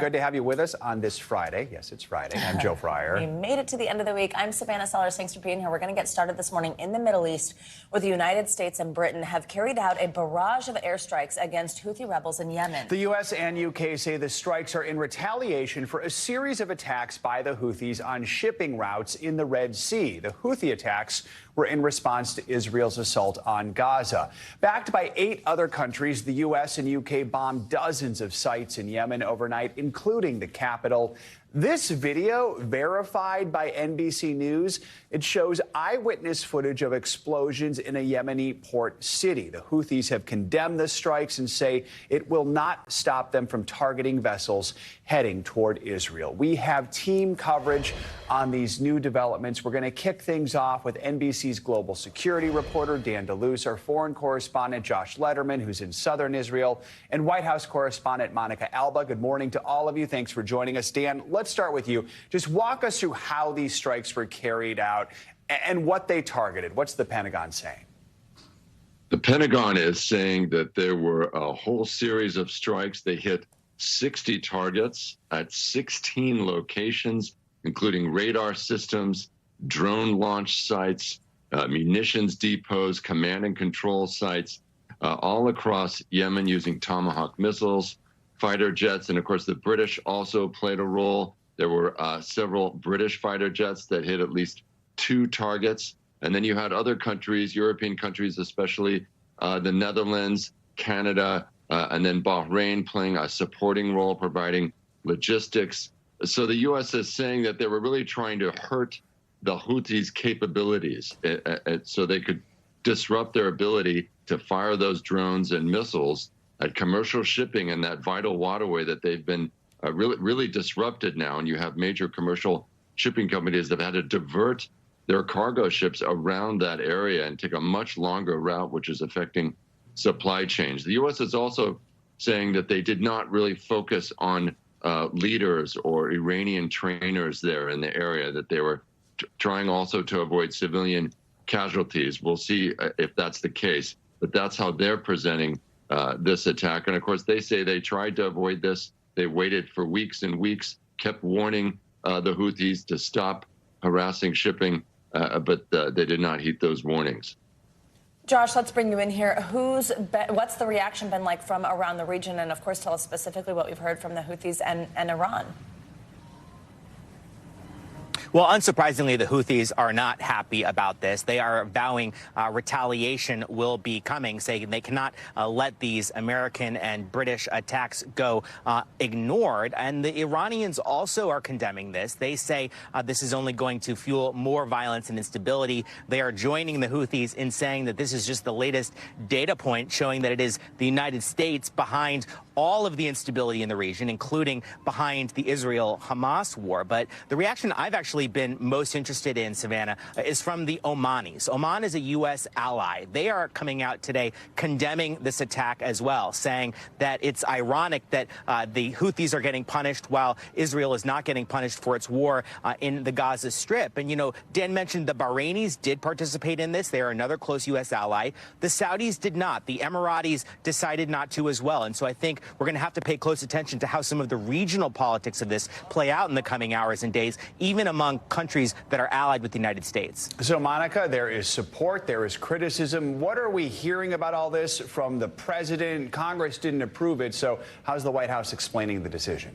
Good to have you with us on this Friday. Yes, it's Friday. I'm Joe Fryer. We made it to the end of the week. I'm Savannah Sellers. Thanks for being here. We're going to get started this morning in the Middle East, where the United States and Britain have carried out a barrage of airstrikes against Houthi rebels in Yemen. The U.S. and U.K. say the strikes are in retaliation for a series of attacks by the Houthis on shipping routes in the Red Sea. The Houthi attacks were in response to Israel's assault on Gaza. Backed by 8 other countries, the U.S. and U.K. bombed dozens of sites in Yemen overnight, including the capital. This video, verified by NBC News, it shows eyewitness footage of explosions in a Yemeni port city. The Houthis have condemned the strikes and say it will not stop them from targeting vessels heading toward Israel. We have team coverage on these new developments. We're going to kick things off with NBC's global security reporter, Dan DeLuce, our foreign correspondent, Josh Lederman, who's in southern Israel, and White House correspondent, Monica Alba. Good morning to all of you. Thanks for joining us. Dan, let's start with you. Just walk us through how these strikes were carried out and what they targeted. What's the Pentagon saying? The Pentagon is saying that there were a whole series of strikes. They hit 60 targets at 16 locations, including radar systems, drone launch sites, munitions depots, command and control sites, all across Yemen using Tomahawk missiles, fighter jets, and of course the British also played a role. There were several British fighter jets that hit at least 2 targets. And then you had other countries, European countries, especially the Netherlands, Canada, and then Bahrain playing a supporting role, providing logistics. So the U.S. is saying that they were really trying to hurt the Houthis' capabilities so they could disrupt their ability to fire those drones and missiles at commercial shipping in that vital waterway that they've been really disrupted now. And you have major commercial shipping companies that have had to divert their cargo ships around that area and take a much longer route, which is affecting supply chains. The U.S. is also saying that they did not really focus on leaders or Iranian trainers there in the area, that they were trying also to avoid civilian casualties. We'll see if that's the case, but that's how they're presenting this attack. And of course, they say they tried to avoid this. They waited for weeks and weeks, kept warning the Houthis to stop harassing shipping, but they did not heed those warnings. Josh, let's bring you in here. What's the reaction been like from around the region? And of course, tell us specifically what we've heard from the Houthis and Iran. Well, unsurprisingly, the Houthis are not happy about this. They are vowing retaliation will be coming, saying they cannot let these American and British attacks go ignored. And the Iranians also are condemning this. They say this is only going to fuel more violence and instability. They are joining the Houthis in saying that this is just the latest data point showing that it is the United States behind all of the instability in the region, including behind the Israel-Hamas war. But the reaction I've actually been most interested in, Savannah, is from the Omanis. Oman is a U.S. ally. They are coming out today condemning this attack as well, saying that it's ironic that the Houthis are getting punished while Israel is not getting punished for its war in the Gaza Strip. And, you know, Dan mentioned the Bahrainis did participate in this. They are another close U.S. ally. The Saudis did not. The Emiratis decided not to as well. And so I think we're going to have to pay close attention to how some of the regional politics of this play out in the coming hours and days, even among countries that are allied with the United States. So, Monica, there is support, there is criticism. What are we hearing about all this from the president? Congress didn't approve it, so how's the White House explaining the decision?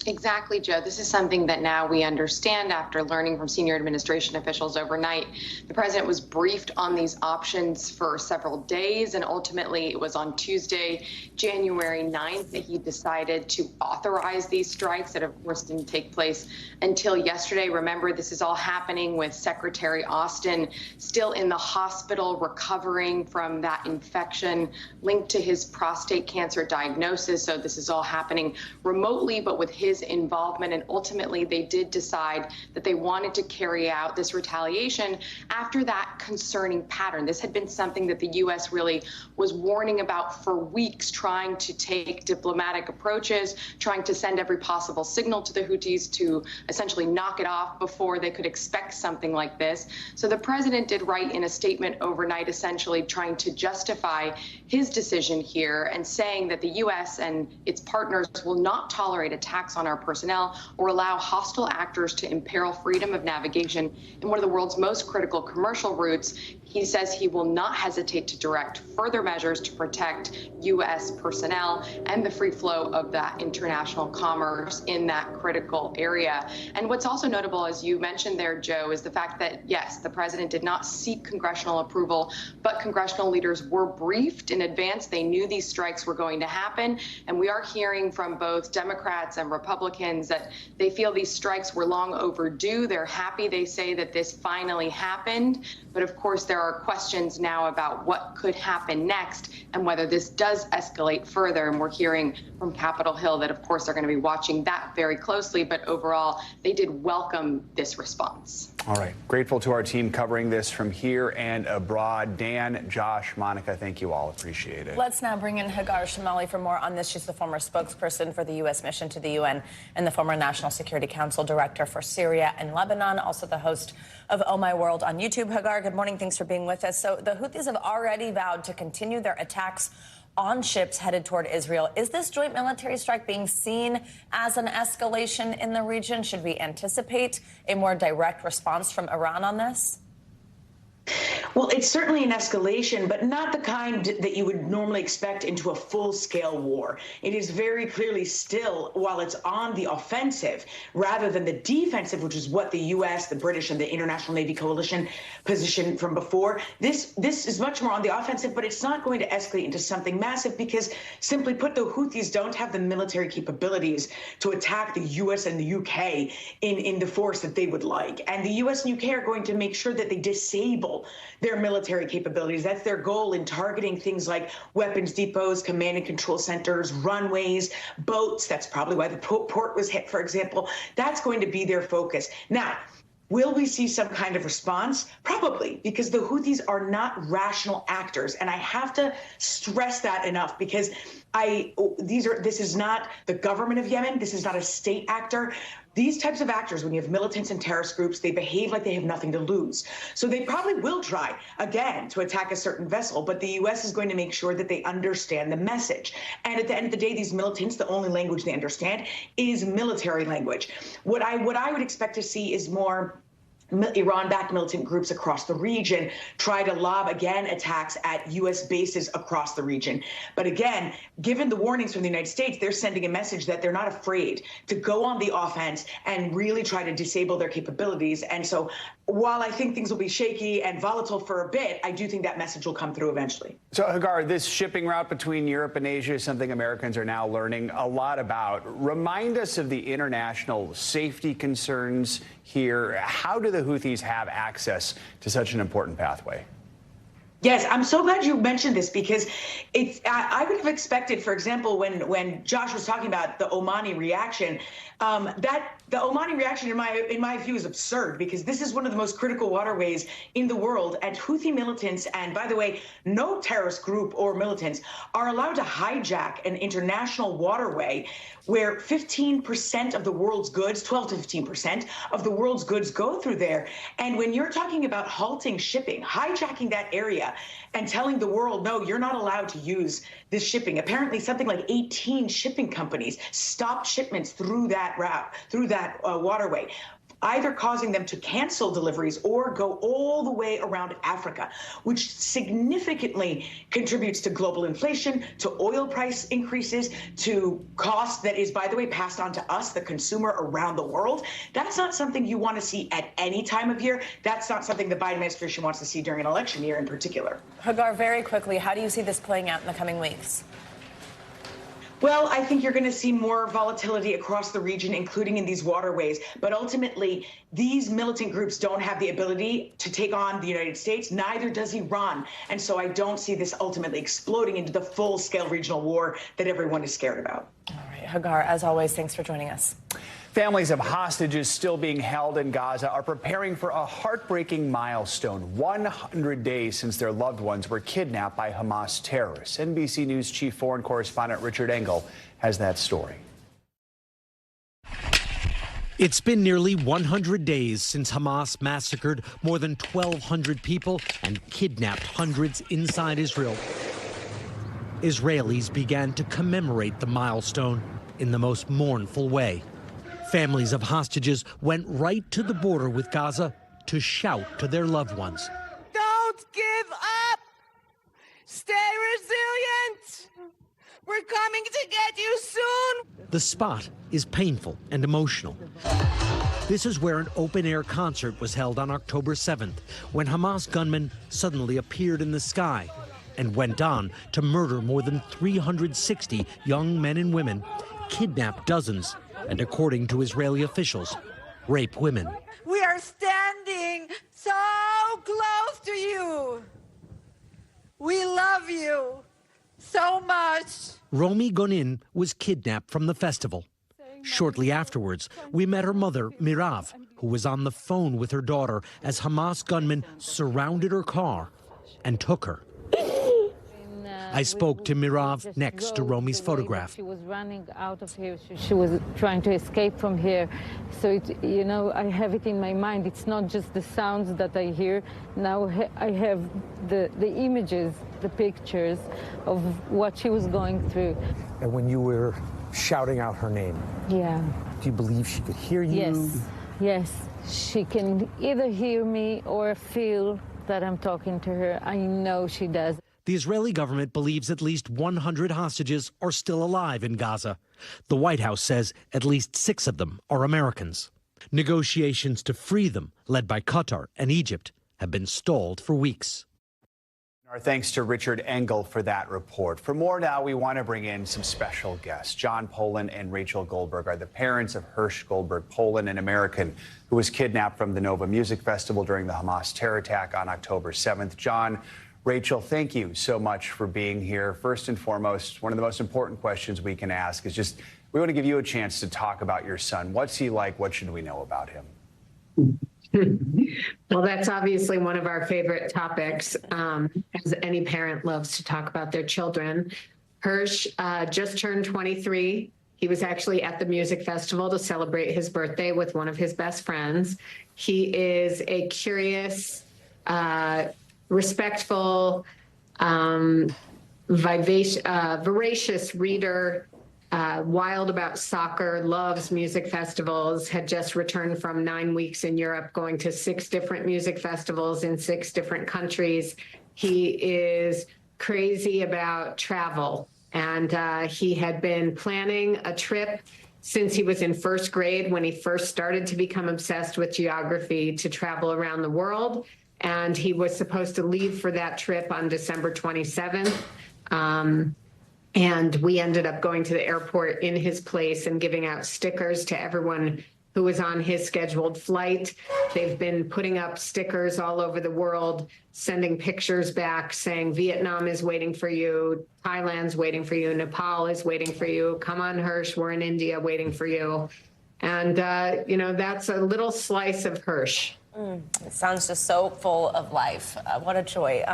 Exactly, Joe. This is something that now we understand after learning from senior administration officials overnight. The president was briefed on these options for several days, and ultimately it was on Tuesday, January 9th, that he decided to authorize these strikes that, of course, didn't take place until yesterday. Remember, this is all happening with Secretary Austin still in the hospital recovering from that infection linked to his prostate cancer diagnosis. So this is all happening remotely, but with his his involvement, and ultimately they did decide that they wanted to carry out this retaliation after that concerning pattern. This had been something that the U.S. really was warning about for weeks, trying to take diplomatic approaches, trying to send every possible signal to the Houthis to essentially knock it off before they could expect something like this. So the president did write in a statement overnight, essentially trying to justify his decision here and saying that the U.S. and its partners will not tolerate attacks on our personnel or allow hostile actors to imperil freedom of navigation in one of the world's most critical commercial routes. He says he will not hesitate to direct further measures to protect U.S. personnel and the free flow of that international commerce in that critical area. And what's also notable, as you mentioned there, Joe, is the fact that, yes, the president did not seek congressional approval, but congressional leaders were briefed in advance. They knew these strikes were going to happen. And we are hearing from both Democrats and Republicans that they feel these strikes were long overdue. They're happy, they say, that this finally happened. But of course, there are questions now about what could happen next and whether this does escalate further. And we're hearing from Capitol Hill that, of course, they're going to be watching that very closely. But overall, they did welcome this response. All right. Grateful to our team covering this from here and abroad. Dan, Josh, Monica, thank you all. Appreciate it. Let's now bring in Hagar Shamali for more on this. She's the former spokesperson for the U.S. mission to the UN and the former National Security Council Director for Syria and Lebanon, also the host of Oh My World on YouTube. Hagar, good morning. Thanks for being with us. So the Houthis have already vowed to continue their attacks on ships headed toward Israel. Is this joint military strike being seen as an escalation in the region? Should we anticipate a more direct response from Iran on this? Well, it's certainly an escalation, but not the kind that you would normally expect into a full-scale war. It is very clearly still, while it's on the offensive, rather than the defensive, which is what the U.S., the British, and the International Navy Coalition positioned from before. This is much more on the offensive, but it's not going to escalate into something massive because, simply put, the Houthis don't have the military capabilities to attack the U.S. and the U.K. in the force that they would like. And the U.S. and U.K. are going to make sure that they disable their military capabilities. That's their goal in targeting things like weapons depots, command and control centers, runways, boats. That's probably why the port was hit, for example. That's going to be their focus. Now, will we see some kind of response? Probably, because the Houthis are not rational actors. And I have to stress that enough because this is not the government of Yemen. This is not a state actor. These types of actors, when you have militants and terrorist groups, they behave like they have nothing to lose. So they probably will try, again, to attack a certain vessel, but the U.S. is going to make sure that they understand the message. And at the end of the day, these militants, the only language they understand is military language. What I would expect to see is more Iran-backed militant groups across the region try to lob, again, attacks at U.S. bases across the region. But again, given the warnings from the United States, they're sending a message that they're not afraid to go on the offense and really try to disable their capabilities. And so while I think things will be shaky and volatile for a bit, I do think that message will come through eventually. So, Hagar, this shipping route between Europe and Asia is something Americans are now learning a lot about. Remind us of the international safety concerns here. How do the Houthis have access to such an important pathway? Yes, I'm so glad you mentioned this because I would have expected, for example, when Josh was talking about the Omani reaction, that the Omani reaction, in my view, is absurd because this is one of the most critical waterways in the world. And Houthi militants, and by the way, no terrorist group or militants are allowed to hijack an international waterway where 15% of the world's goods, 12 to 15% of the world's goods go through there. And when you're talking about halting shipping, hijacking that area and telling the world, no, you're not allowed to use this shipping. Apparently something like 18 shipping companies stopped shipments through that route, through that waterway, either causing them to cancel deliveries or go all the way around Africa, which significantly contributes to global inflation, to oil price increases, to cost that is, by the way, passed on to us, the consumer, around the world. That's not something you want to see at any time of year. That's not something the Biden administration wants to see during an election year in particular. Hagar, very quickly, how do you see this playing out in the coming weeks? Well, I think you're going to see more volatility across the region, including in these waterways. But ultimately, these militant groups don't have the ability to take on the United States. Neither does Iran. And so I don't see this ultimately exploding into the full-scale regional war that everyone is scared about. All right. Hagar, as always, thanks for joining us. Families of hostages still being held in Gaza are preparing for a heartbreaking milestone, 100 days since their loved ones were kidnapped by Hamas terrorists. NBC News chief foreign correspondent Richard Engel has that story. It's been nearly 100 days since Hamas massacred more than 1,200 people and kidnapped hundreds inside Israel. Israelis began to commemorate the milestone in the most mournful way. Families of hostages went right to the border with Gaza to shout to their loved ones. Don't give up! Stay resilient! We're coming to get you soon! The spot is painful and emotional. This is where an open-air concert was held on October 7th, when Hamas gunmen suddenly appeared in the sky and went on to murder more than 360 young men and women, kidnap dozens, and according to Israeli officials, rape women. We are standing so close to you. We love you so much. Romi Gonin was kidnapped from the festival. Shortly afterwards, we met her mother, Mirav, who was on the phone with her daughter as Hamas gunmen surrounded her car and took her. I spoke to Mirav next to Romi's photograph. She was running out of here. She was trying to escape from here. So, I have it in my mind. It's not just the sounds that I hear. Now I have the images, the pictures of what she was going through. And when you were shouting out her name, yeah. Do you believe she could hear you? Yes. She can either hear me or feel that I'm talking to her. I know she does. The Israeli government believes at least 100 hostages are still alive in Gaza. The White House says at least 6 of them are Americans. Negotiations to free them, led by Qatar and Egypt, have been stalled for weeks. Our thanks to Richard Engel for that report. For more now, we want to bring in some special guests. John Poland and Rachel Goldberg are the parents of Hirsch Goldberg Poland, an American who was kidnapped from the Nova Music Festival during the Hamas terror attack on October 7th. John, Rachel, thank you so much for being here. First and foremost, one of the most important questions we can ask is just, we want to give you a chance to talk about your son. What's he like? What should we know about him? Well, that's obviously one of our favorite topics, as any parent loves to talk about their children. Hirsch just turned 23. He was actually at the music festival to celebrate his birthday with one of his best friends. He is a curious, respectful, voracious reader, wild about soccer, loves music festivals, had just returned from 9 weeks in Europe, going to 6 different music festivals in 6 different countries. He is crazy about travel, and he had been planning a trip since he was in first grade, when he first started to become obsessed with geography, to travel around the world. And he was supposed to leave for that trip on December 27th. And we ended up going to the airport in his place and giving out stickers to everyone who was on his scheduled flight. They've been putting up stickers all over the world, sending pictures back saying Vietnam is waiting for you, Thailand's waiting for you, Nepal is waiting for you. Come on, Hirsch, we're in India waiting for you. And, that's a little slice of Hirsch. It sounds just so full of life. What a joy.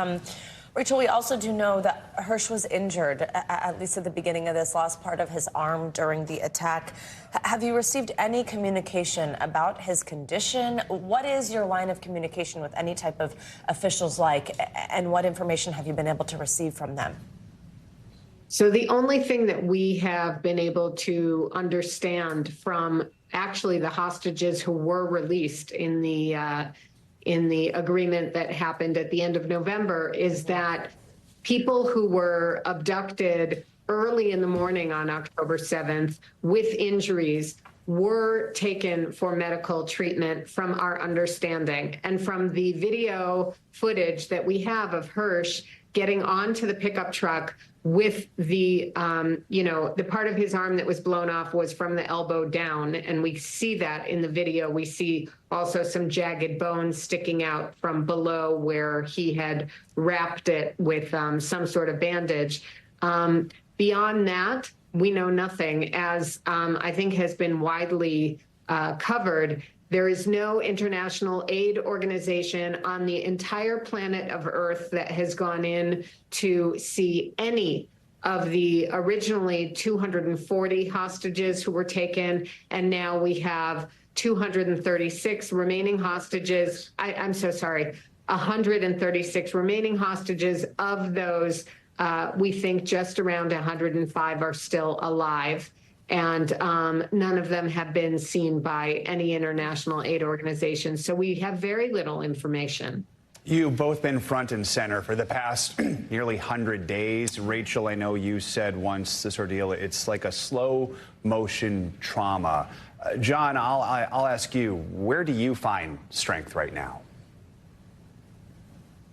Rachel, we also do know that Hirsch was injured, at least at the beginning of this, lost part of his arm during the attack. Have you received any communication about his condition? What is your line of communication with any type of officials like, and what information have you been able to receive from them? So the only thing that we have been able to understand from actually the hostages who were released in the agreement that happened at the end of November is that people who were abducted early in the morning on October 7th with injuries were taken for medical treatment, from our understanding. And from the video footage that we have of Hirsch getting onto the pickup truck with the part of his arm that was blown off was from the elbow down. And we see that in the video. We see also some jagged bones sticking out from below where he had wrapped it with some sort of bandage. Beyond that, we know nothing. As I think has been widely covered, there is no international aid organization on the entire planet of Earth that has gone in to see any of the originally 240 hostages who were taken, and now we have 236 remaining hostages. I'm so sorry, 136 remaining hostages. Of those, we think just around 105 are still alive. And none of them have been seen by any international aid organization. So we have very little information. You've both been front and center for the past nearly 100 days. Rachel, I know you said once this ordeal, it's like a slow motion trauma. John, I'll ask you, where do you find strength right now?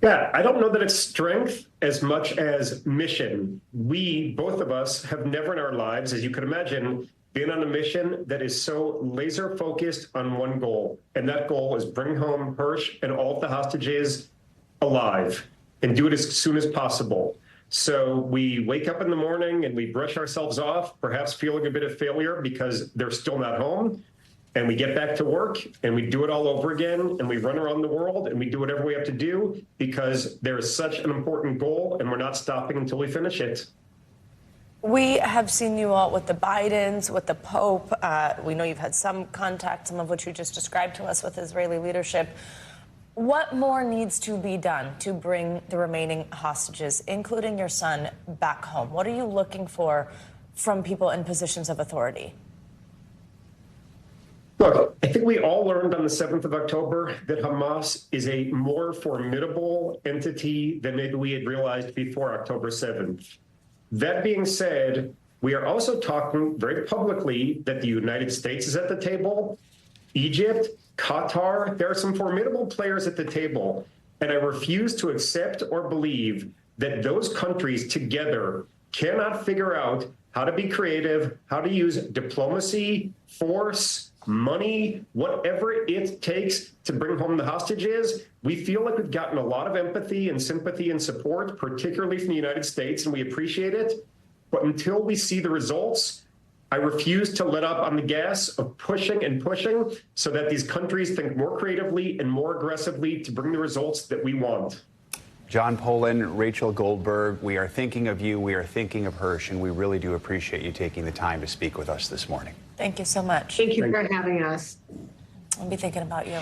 Yeah, I don't know that it's strength as much as mission. We, both of us, have never in our lives, as you could imagine, been on a mission that is so laser focused on one goal. And that goal is bring home Hirsch and all of the hostages alive and do it as soon as possible. So we wake up in the morning and we brush ourselves off, perhaps feeling a bit of failure because they're still not home. And we get back to work and we do it all over again and we run around the world and we do whatever we have to do because there is such an important goal and we're not stopping until we finish it. We have seen you all with the Bidens, with the Pope. We know you've had some contact, some of which you just described to us with Israeli leadership. What more needs to be done to bring the remaining hostages, including your son, back home? What are you looking for from people in positions of authority? Look, I think we all learned on the 7th of October that Hamas is a more formidable entity than maybe we had realized before October 7th. That being said, we are also talking very publicly that the United States is at the table, Egypt, Qatar. There are some formidable players at the table, and I refuse to accept or believe that those countries together cannot figure out how to be creative, how to use diplomacy, force, money, whatever it takes to bring home the hostages. We feel like we've gotten a lot of empathy and sympathy and support, particularly from the United States, and we appreciate it. But until we see the results, I refuse to let up on the gas of pushing and pushing so that these countries think more creatively and more aggressively to bring the results that we want. John Poland, Rachel Goldberg, we are thinking of you, we are thinking of Hirsch, and we really do appreciate you taking the time to speak with us this morning. Thank you so much. Thank you for having us. I'll be thinking about you.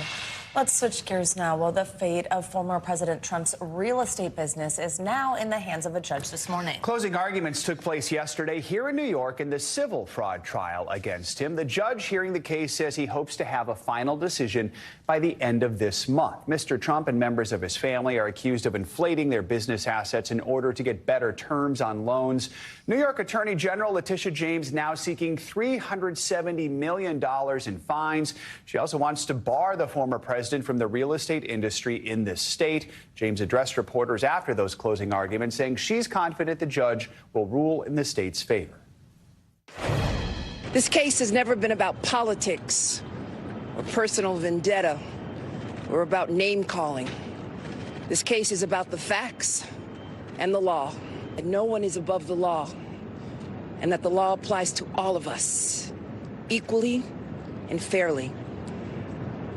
Let's switch gears now. Well, the fate of former President Trump's real estate business is now in the hands of a judge this morning. Closing arguments took place yesterday here in New York in the civil fraud trial against him. The judge hearing the case says he hopes to have a final decision by the end of this month. Mr. Trump and members of his family are accused of inflating their business assets in order to get better terms on loans. New York Attorney General Letitia James now seeking $370 million in fines. She also wants to bar the former president from the real estate industry in this state. James addressed reporters after those closing arguments, saying she's confident the judge will rule in the state's favor. This case has never been about politics or personal vendetta or about name calling. This case is about the facts and the law. And no one is above the law, and that the law applies to all of us equally and fairly.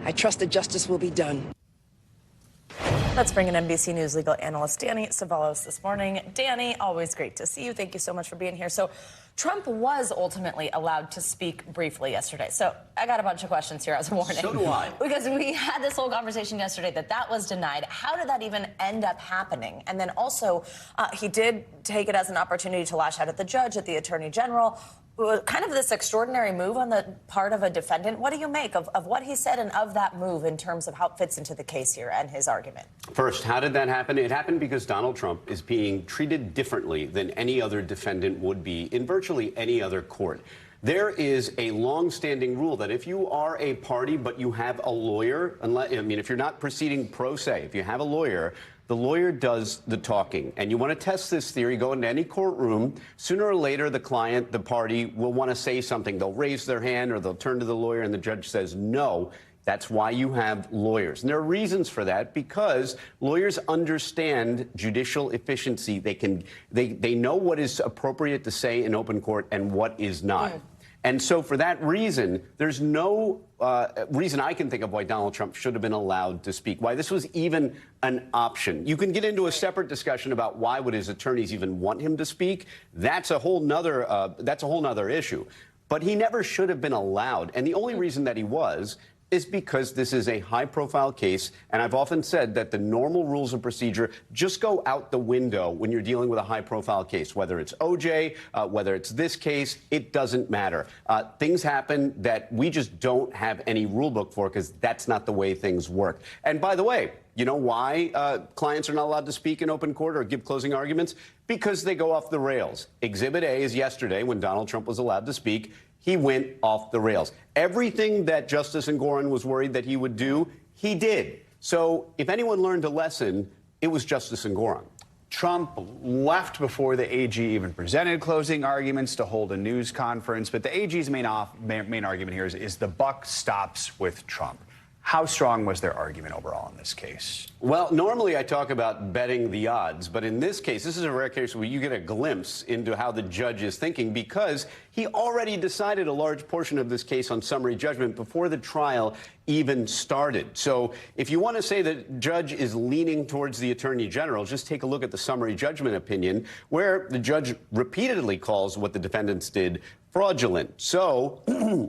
I trust that justice will be done. Let's bring in NBC News legal analyst Danny Savalos this morning. Danny, always great to see you. Thank you so much for being here. So Trump was ultimately allowed to speak briefly yesterday. So I got a bunch of questions here as a warning. So do I. Because we had this whole conversation yesterday that was denied. How did that even end up happening? And then also, he did take it as an opportunity to lash out at the judge, at the attorney general. Kind of this extraordinary move on the part of a defendant. What do you make of what he said and of that move in terms of how it fits into the case here and his argument? First, how did that happen? It happened because Donald Trump is being treated differently than any other defendant would be in virtually any other court. There is a long-standing rule that if you are a party but you have a lawyer, if you're not proceeding pro se, if you have a lawyer, the lawyer does the talking. And you want to test this theory, go into any courtroom. Sooner or later, the client, the party, will want to say something. They'll raise their hand or they'll turn to the lawyer and the judge says no. That's why you have lawyers. And there are reasons for that, because lawyers understand judicial efficiency. They know what is appropriate to say in open court and what is not. And so for that reason, there's no reason I can think of why Donald Trump should have been allowed to speak, why this was even an option. You can get into a separate discussion about why would his attorneys even want him to speak. That's a whole nother issue. But he never should have been allowed. And the only reason that he was is because this is a high-profile case, and I've often said that the normal rules of procedure just go out the window when you're dealing with a high-profile case. Whether it's OJ, whether it's this case, it doesn't matter. Things happen that we just don't have any rule book for, because that's not the way things work. And by the way, you know why clients are not allowed to speak in open court or give closing arguments? Because they go off the rails. Exhibit A is yesterday, when Donald Trump was allowed to speak. He went off the rails. Everything that Justice Engoron was worried that he would do, he did. So if anyone learned a lesson, it was Justice Engoron. Trump left before the AG even presented closing arguments to hold a news conference. But the AG's main argument here is the buck stops with Trump. How strong was their argument overall in this case? Well, normally I talk about betting the odds, but in this case, this is a rare case where you get a glimpse into how the judge is thinking, because he already decided a large portion of this case on summary judgment before the trial even started. So if you want to say that the judge is leaning towards the attorney general, just take a look at the summary judgment opinion, where the judge repeatedly calls what the defendants did fraudulent. So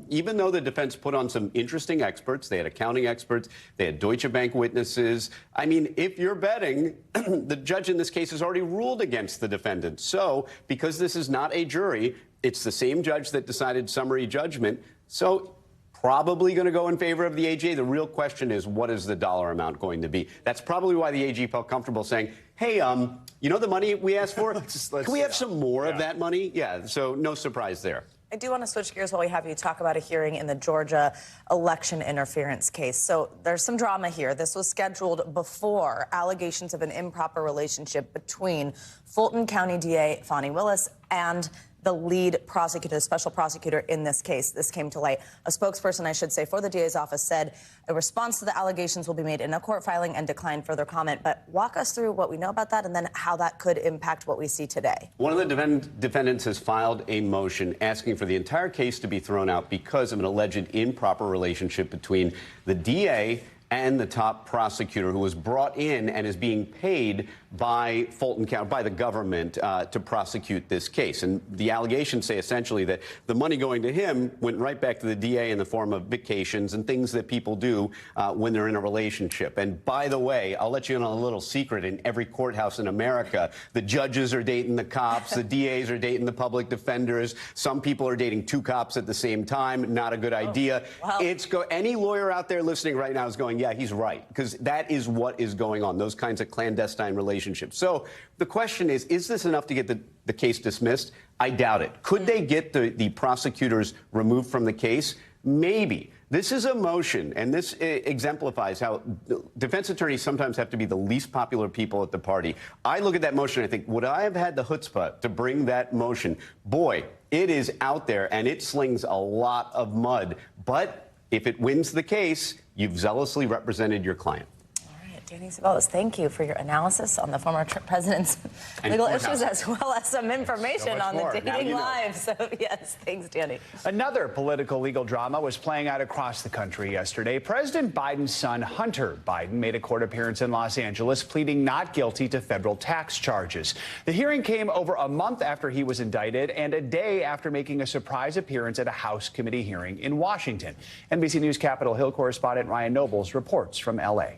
even though the defense put on some interesting experts, they had accounting experts, they had Deutsche Bank witnesses. I mean, if you're betting, the judge in this case has already ruled against the defendant. So because this is not a jury, it's the same judge that decided summary judgment. So probably going to go in favor of the AG. The real question is, what is the dollar amount going to be? That's probably why the AG felt comfortable saying, hey, you know the money we asked for? Can we have some more of that money? Yeah, so no surprise there. I do want to switch gears while we have you talk about a hearing in the Georgia election interference case. So there's some drama here. This was scheduled before allegations of an improper relationship between Fulton County DA Fani Willis and the lead prosecutor, the special prosecutor in this case. This came to light. A spokesperson, I should say, for the DA's office said a response to the allegations will be made in a court filing and declined further comment. But walk us through what we know about that and then how that could impact what we see today. One of the defendants has filed a motion asking for the entire case to be thrown out because of an alleged improper relationship between the DA and the top prosecutor, who was brought in and is being paid by Fulton County, by the government, to prosecute this case. And the allegations say essentially that the money going to him went right back to the DA in the form of vacations and things that people do when they're in a relationship. And by the way, I'll let you in on a little secret. In every courthouse in America, the judges are dating the cops, the DAs are dating the public defenders. Some people are dating two cops at the same time. Not a good idea. Wow. Any lawyer out there listening right now is going, yeah, he's right, because that is what is going on, those kinds of clandestine relationships. So the question is this enough to get the case dismissed? I doubt it. Could they get the prosecutors removed from the case? Maybe. This is a motion, and this exemplifies how defense attorneys sometimes have to be the least popular people at the party. I look at that motion and I think, would I have had the chutzpah to bring that motion? Boy, it is out there, and it slings a lot of mud. But if it wins the case, you've zealously represented your client. Danny Ceballos, thank you for your analysis on the former president's legal issues, as well as some information on the dating lives. So, yes, thanks, Danny. Another political legal drama was playing out across the country yesterday. President Biden's son, Hunter Biden, made a court appearance in Los Angeles, pleading not guilty to federal tax charges. The hearing came over a month after he was indicted and a day after making a surprise appearance at a House committee hearing in Washington. NBC News Capitol Hill correspondent Ryan Nobles reports from L.A.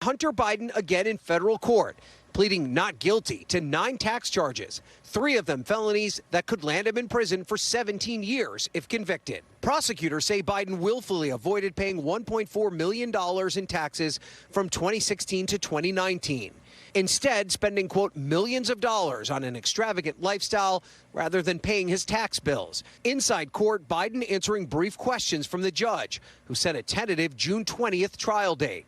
Hunter Biden again in federal court, pleading not guilty to 9 tax charges, 3 of them felonies that could land him in prison for 17 years if convicted. Prosecutors say Biden willfully avoided paying $1.4 million in taxes from 2016 to 2019. Instead, spending, quote, millions of dollars on an extravagant lifestyle rather than paying his tax bills. Inside court, Biden answering brief questions from the judge, who set a tentative June 20th trial date.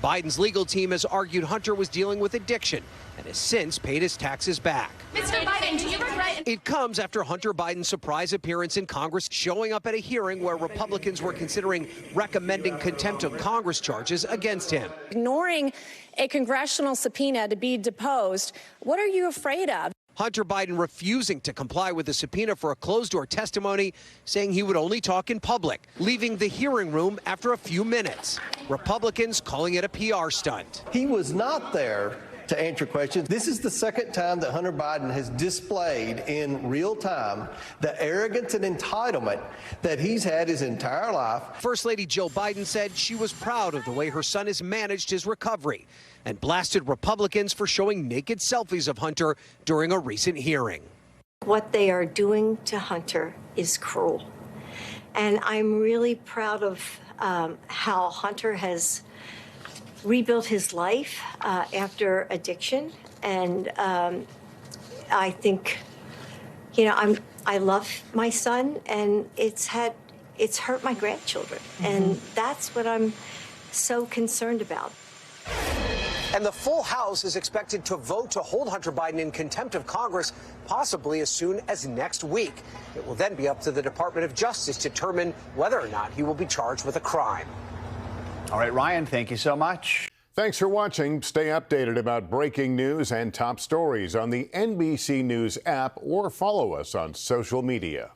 Biden's legal team has argued Hunter was dealing with addiction and has since paid his taxes back. Mr. Biden, do you regret? It comes after Hunter Biden's surprise appearance in Congress, showing up at a hearing where Republicans were considering recommending contempt of Congress charges against him. Ignoring a congressional subpoena to be deposed, what are you afraid of? Hunter Biden refusing to comply with the subpoena for a closed-door testimony, saying he would only talk in public, leaving the hearing room after a few minutes. Republicans calling it a PR stunt. He was not there to answer questions. This is the second time that Hunter Biden has displayed in real time the arrogance and entitlement that he's had his entire life. First Lady Jill Biden said she was proud of the way her son has managed his recovery and blasted Republicans for showing naked selfies of Hunter during a recent hearing. What they are doing to Hunter is cruel. And I'm really proud of how Hunter has rebuilt his life after addiction. And I think, I love my son, and it's hurt my grandchildren. And that's what I'm so concerned about. And the full House is expected to vote to hold Hunter Biden in contempt of Congress, possibly as soon as next week. It will then be up to the Department of Justice to determine whether or not he will be charged with a crime. All right, Ryan, thank you so much. Thanks for watching. Stay updated about breaking news and top stories on the NBC News app or follow us on social media.